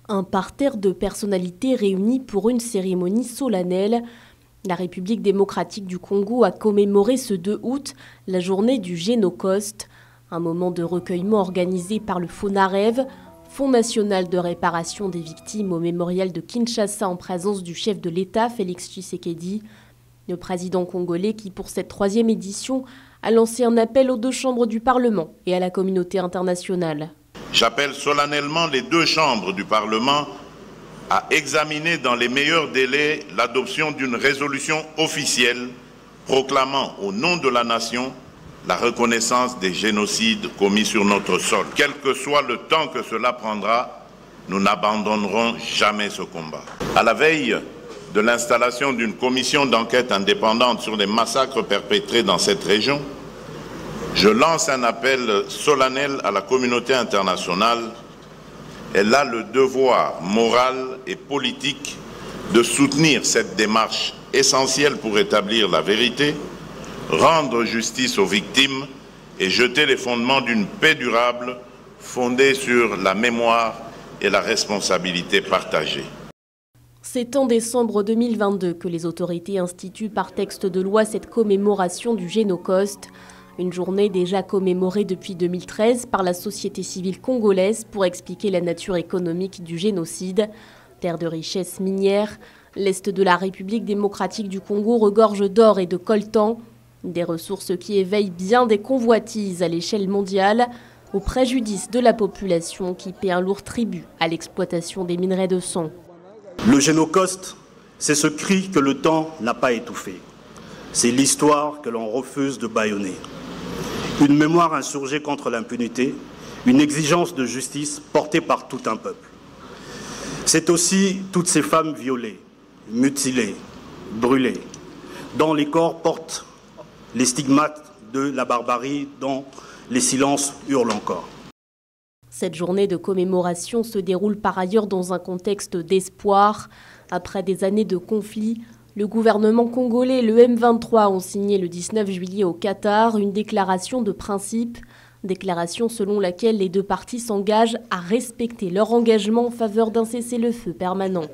Un parterre de personnalités réunies pour une cérémonie solennelle. La République démocratique du Congo a commémoré ce 2 août la journée du Génocoste, un moment de recueillement organisé par le FONAREV, Fonds national de réparation des victimes au mémorial de Kinshasa en présence du chef de l'État Félix Tshisekedi, le président congolais qui pour cette 3e édition a lancé un appel aux 2 chambres du Parlement et à la communauté internationale. J'appelle solennellement les 2 chambres du Parlement à examiner dans les meilleurs délais l'adoption d'une résolution officielle proclamant au nom de la nation la reconnaissance des génocides commis sur notre sol. Quel que soit le temps que cela prendra, nous n'abandonnerons jamais ce combat. À la veille de l'installation d'une commission d'enquête indépendante sur les massacres perpétrés dans cette région, je lance un appel solennel à la communauté internationale. Elle a le devoir moral et politique de soutenir cette démarche essentielle pour établir la vérité, rendre justice aux victimes et jeter les fondements d'une paix durable fondée sur la mémoire et la responsabilité partagée. C'est en décembre 2022 que les autorités instituent par texte de loi cette commémoration du Génocoste. Une journée déjà commémorée depuis 2013 par la société civile congolaise pour expliquer la nature économique du génocide. Terre de richesses minières, l'Est de la République démocratique du Congo regorge d'or et de coltan. Des ressources qui éveillent bien des convoitises à l'échelle mondiale, au préjudice de la population qui paie un lourd tribut à l'exploitation des minerais de sang. Le Génocoste, c'est ce cri que le temps n'a pas étouffé. C'est l'histoire que l'on refuse de bâillonner. Une mémoire insurgée contre l'impunité, une exigence de justice portée par tout un peuple. C'est aussi toutes ces femmes violées, mutilées, brûlées, dont les corps portent les stigmates de la barbarie, dont les silences hurlent encore. Cette journée de commémoration se déroule par ailleurs dans un contexte d'espoir. Après des années de conflits, le gouvernement congolais et le M23 ont signé le 19 juillet au Qatar une déclaration de principe, déclaration selon laquelle les 2 parties s'engagent à respecter leur engagement en faveur d'un cessez-le-feu permanent.